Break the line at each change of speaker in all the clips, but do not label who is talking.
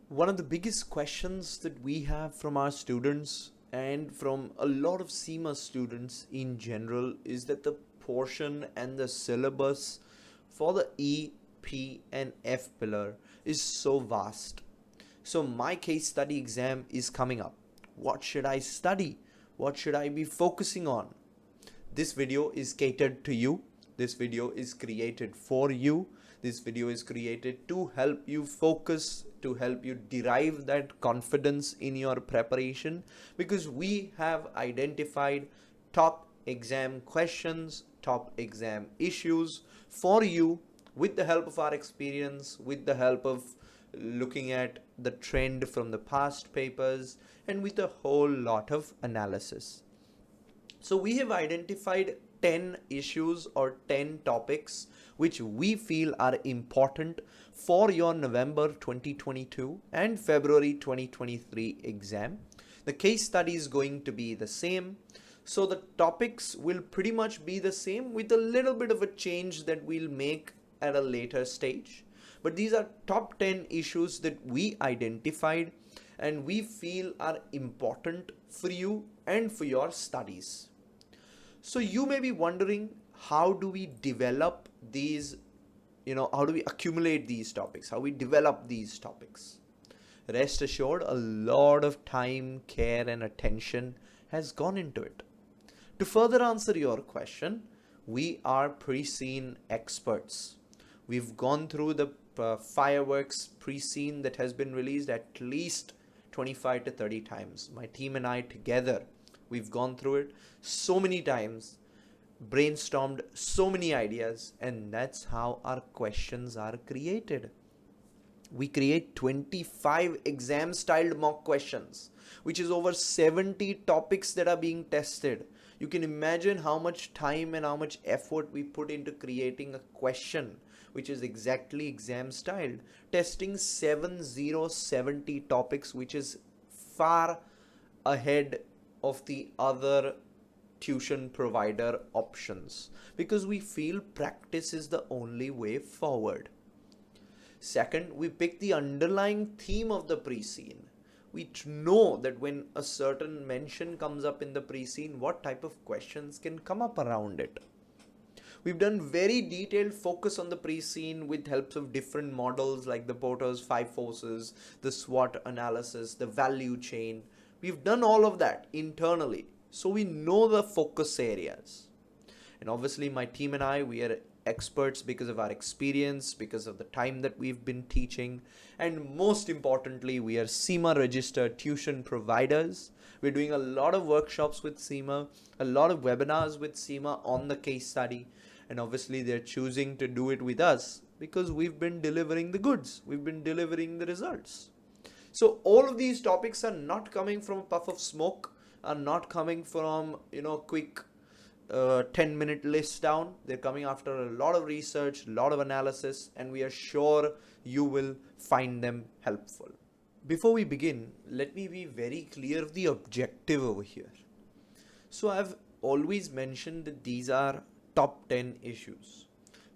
One of the biggest questions that we have from our students and from a lot of CIMA students in general is that the portion and the syllabus for the E, P, and F pillar is so vast. So my case study exam is coming up. What should I study? What should I be focusing on? This video is catered to you. This video is created for you. This video is created to help you focus, to help you derive that confidence in your preparation, because we have identified top exam questions, top exam issues for you with the help of our experience, with the help of looking at the trend from the past papers, and with a whole lot of analysis. So we have identified 10 issues or 10 topics which we feel are important for your November 2022 and February 2023 exam. The case study is going to be the same. So the topics will pretty much be the same with a little bit of a change that we'll make at a later stage. But these are top 10 issues that we identified and we feel are important for you and for your studies. So you may be wondering, how do we develop these, how do we accumulate these topics, how we develop these topics? Rest assured, a lot of time, care, and attention has gone into it. To further answer your question, we are pre-scene experts. We've gone through the FireWorks pre-scene that has been released at least 25 to 30 times. My team and I together, we've gone through it so many times, brainstormed so many ideas, and that's how our questions are created. We create 25 exam styled mock questions, which is over 70 topics that are being tested. You can imagine how much time and how much effort we put into creating a question which is exactly exam styled, testing 70 topics, which is far ahead of the other tuition provider options, because we feel practice is the only way forward. Second, we pick the underlying theme of the pre-scene. We know that when a certain mention comes up in the pre-scene, what type of questions can come up around it. We've done very detailed focus on the pre-scene with helps of different models like the Porter's 5 forces, the SWOT analysis, the value chain. We've done all of that internally, so we know the focus areas. And obviously my team and I, we are experts because of our experience, because of the time that we've been teaching, and most importantly, we are CIMA registered tuition providers. We're doing a lot of workshops with CIMA, a lot of webinars with CIMA on the case study, and obviously they're choosing to do it with us because we've been delivering the goods, we've been delivering the results. So all of these topics are not coming from a puff of smoke, are not coming from quick 10-minute list down. They're coming after a lot of research, a lot of analysis, and we are sure you will find them helpful. Before we begin, let me be very clear of the objective over here. So I've always mentioned that these are top 10 issues,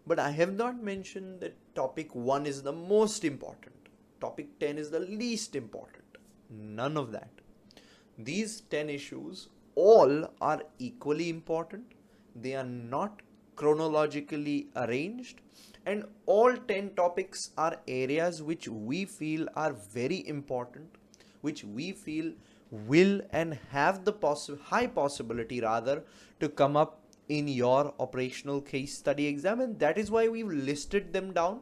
but I have not mentioned that topic 1 is the most important, topic 10 is the least important. None of that. These 10 issues all are equally important. They are not chronologically arranged, and all 10 topics are areas which we feel are very important, which we feel will and have the high possibility rather to come up in your operational case study exam, and that is why we've listed them down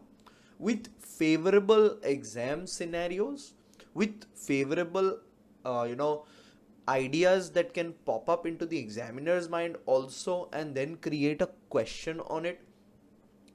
with favorable exam scenarios, with favorable ideas that can pop up into the examiner's mind also, and then create a question on it,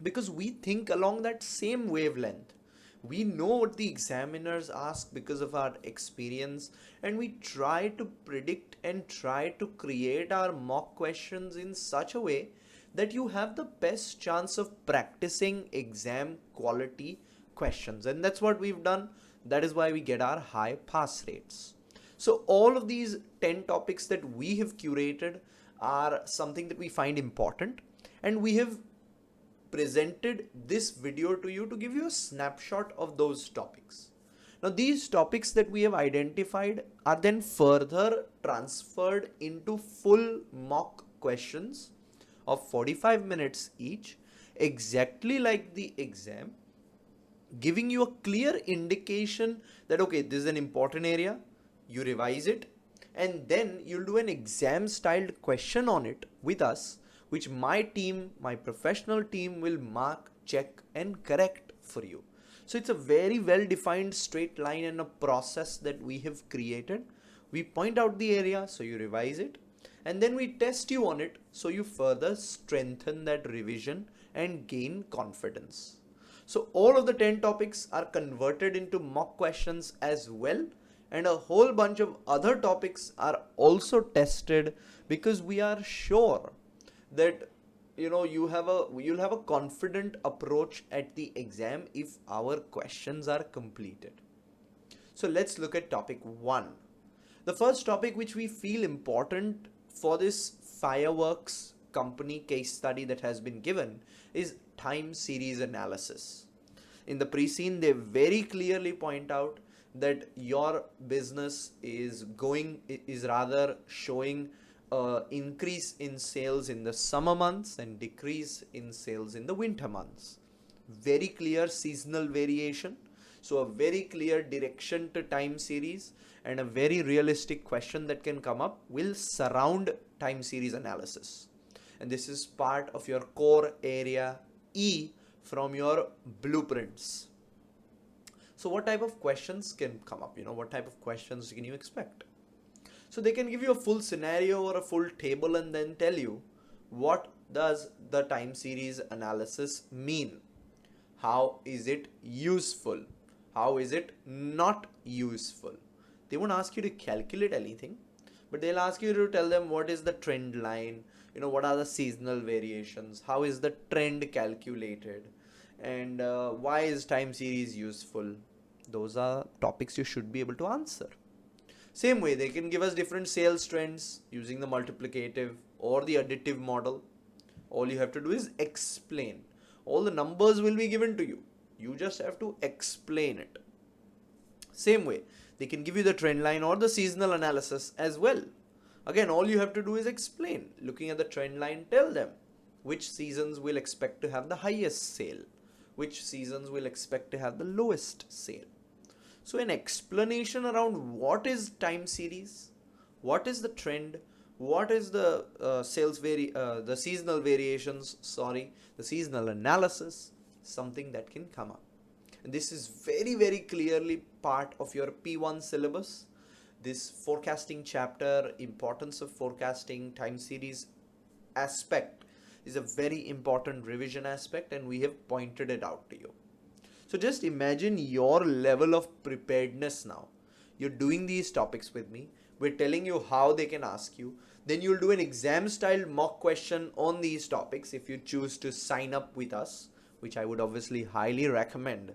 because we think along that same wavelength. We know what the examiners ask because of our experience, and we try to predict and try to create our mock questions in such a way that you have the best chance of practicing exam quality questions, and that's what we've done. That is why we get our high pass rates. So all of these 10 topics that we have curated are something that we find important, and we have presented this video to you to give you a snapshot of those topics. Now these topics that we have identified are then further transferred into full mock questions of 45 minutes each, exactly like the exam, giving you a clear indication that okay, this is an important area, you revise it, and then you'll do an exam styled question on it with us, which my team, my professional team, will mark, check and correct for you. So it's a very well defined straight line and a process that we have created. We point out the area, so you revise it, and then we test you on it, so you further strengthen that revision and gain confidence. So all of the 10 topics are converted into mock questions as well, and a whole bunch of other topics are also tested, because we are sure that you'll have a confident approach at the exam if our questions are completed. So let's look at topic 1. The first topic which we feel important for this FireWorks company case study that has been given is time series analysis. In the pre-scene, they very clearly point out that your business is rather showing increase in sales in the summer months and decrease in sales in the winter months. Very clear seasonal variation. So a very clear direction to time series, and a very realistic question that can come up will surround time series analysis. And this is part of your core area E from your blueprints. So what type of questions can come up? What type of questions can you expect? So they can give you a full scenario or a full table and then tell you, what does the time series analysis mean? How is it useful? How is it not useful? They won't ask you to calculate anything, but they'll ask you to tell them what is the trend line, what are the seasonal variations, how is the trend calculated, and why is time series useful. Those are topics you should be able to answer. Same way, they can give us different sales trends using the multiplicative or the additive model. All you have to do is explain. All the numbers will be given to you. You just have to explain it. Same way, they can give you the trend line or the seasonal analysis as well. Again, all you have to do is explain. Looking at the trend line, tell them which seasons will expect to have the highest sale, which seasons will expect to have the lowest sale. So an explanation around what is time series, what is the trend, what is the the seasonal variations, the seasonal analysis, something that can come up. And this is very, very clearly part of your P1 syllabus. This forecasting chapter, importance of forecasting, time series aspect is a very important revision aspect, and we have pointed it out to you. So just imagine your level of preparedness now. You're doing these topics with me. We're telling you how they can ask you. Then you'll do an exam style mock question on these topics if you choose to sign up with us, which I would obviously highly recommend.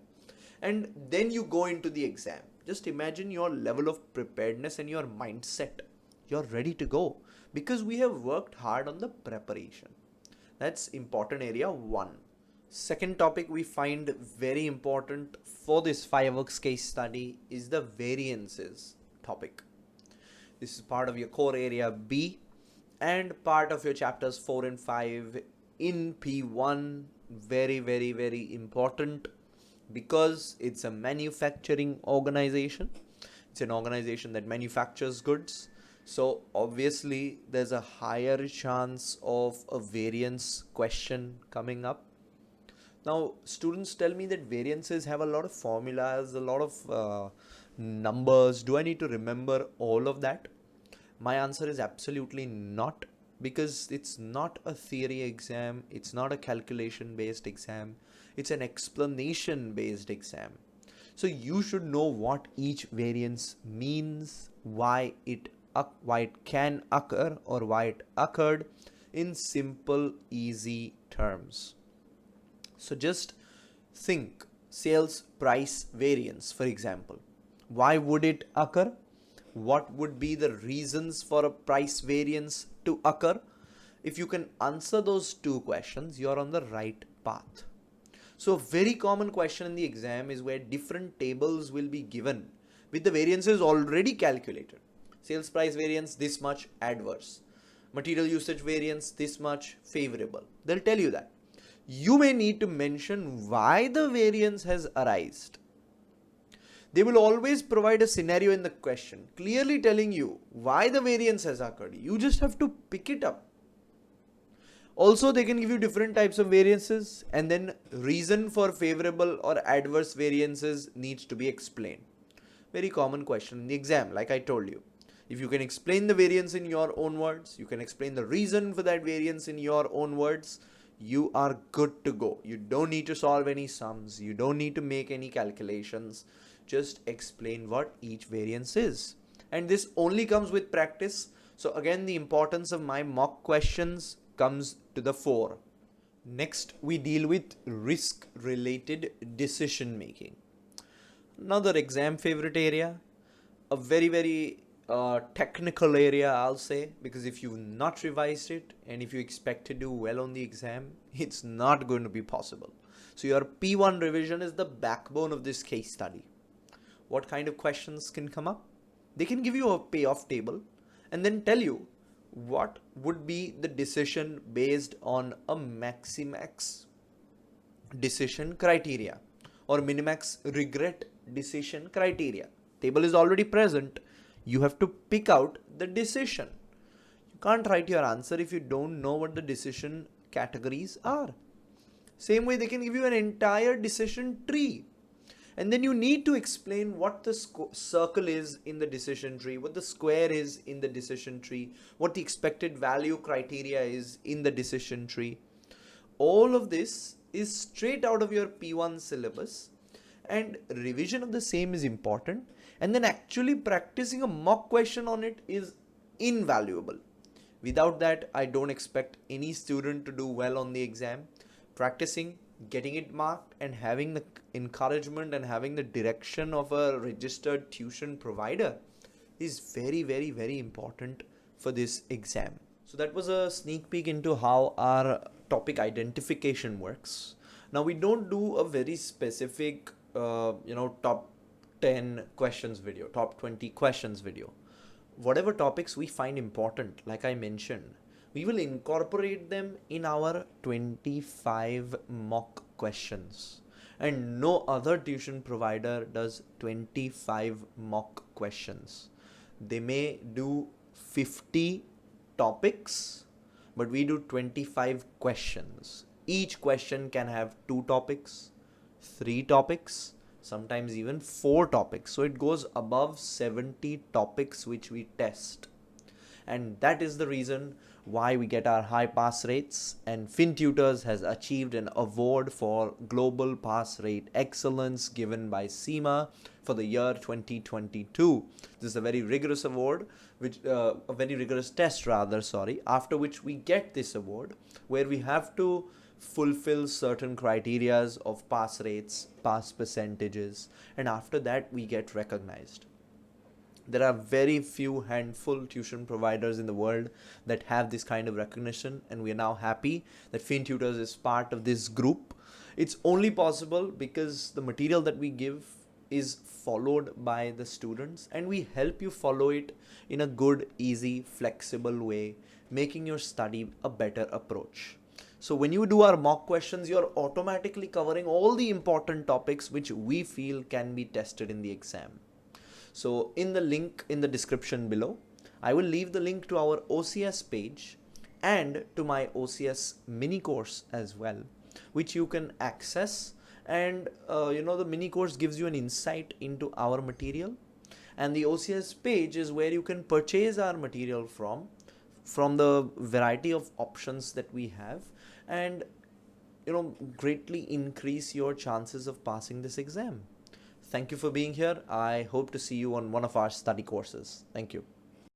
And then you go into the exam. Just imagine your level of preparedness and your mindset. You're ready to go because we have worked hard on the preparation. That's important area 1. Second topic we find very important for this FireWorks case study is the variances topic. This is part of your core area B and part of your chapters 4 and 5 in P1. Very, very, very important because it's a manufacturing organization. It's an organization that manufactures goods. So obviously there's a higher chance of a variance question coming up. Now students tell me that variances have a lot of formulas, a lot of numbers. Do I need to remember all of that? My answer is absolutely not, because it's not a theory exam. It's not a calculation based exam. It's an explanation based exam. So you should know what each variance means, why it can occur or why it occurred in simple, easy terms. So just think sales price variance, for example. Why would it occur? What would be the reasons for a price variance to occur? If you can answer those two questions, you're on the right path. So a very common question in the exam is where different tables will be given with the variances already calculated. Sales price variance this much adverse, material usage variance this much favorable. They'll tell you that. You may need to mention why the variance has arisen. They will always provide a scenario in the question, clearly telling you why the variance has occurred. You just have to pick it up. Also, they can give you different types of variances, and then reason for favorable or adverse variances needs to be explained. Very common question in the exam, like I told you. If you can explain the variance in your own words, you can explain the reason for that variance in your own words, you are good to go. You don't need to solve any sums. You don't need to make any calculations. Just explain what each variance is. And this only comes with practice. So again, the importance of my mock questions comes to the fore. Next, we deal with risk-related decision making. Another exam favorite area, a very technical area, I'll say, because if you've not revised it and if you expect to do well on the exam, it's not going to be possible. So your P1 revision is the backbone of this case study. What kind of questions can come up? They can give you a payoff table and then tell you what would be the decision based on a maximax decision criteria or minimax regret decision criteria. Table is already present. You have to pick out the decision. You can't write your answer if you don't know what the decision categories are. Same way, they can give you an entire decision tree. And then you need to explain what the circle is in the decision tree, what the square is in the decision tree, what the expected value criteria is in the decision tree. All of this is straight out of your P1 syllabus, and revision of the same is important. And then actually practicing a mock question on it is invaluable. Without that, I don't expect any student to do well on the exam. Practicing, getting it marked, and having the encouragement and having the direction of a registered tuition provider is very important for this exam. So that was a sneak peek into how our topic identification works. Now we don't do a very specific top 10 questions video, top 20 questions video. Whatever topics we find important, like I mentioned, we will incorporate them in our 25 mock questions. And no other tuition provider does 25 mock questions. They may do 50 topics, but we do 25 questions. Each question can have 2 topics, 3 topics, sometimes even 4 topics. So it goes above 70 topics which we test. And that is the reason why we get our high pass rates, and Finntutors has achieved an award for Global Pass Rate Excellence given by CIMA for the year 2022. This is a very rigorous award, a very rigorous test rather, after which we get this award, where we have to fulfill certain criterias of pass rates, pass percentages, and after that we get recognized. There are very few handful tuition providers in the world that have this kind of recognition, and we are now happy that Finntutors is part of this group. It's only possible because the material that we give is followed by the students, and we help you follow it in a good, easy, flexible way, making your study a better approach. So when you do our mock questions, you're automatically covering all the important topics which we feel can be tested in the exam. So in the link in the description below, I will leave the link to our OCS page and to my OCS mini course as well, which you can access. And the mini course gives you an insight into our material, and the OCS page is where you can purchase our material from the variety of options that we have, and greatly increase your chances of passing this exam. Thank you for being here. I hope to see you on one of our study courses. Thank you.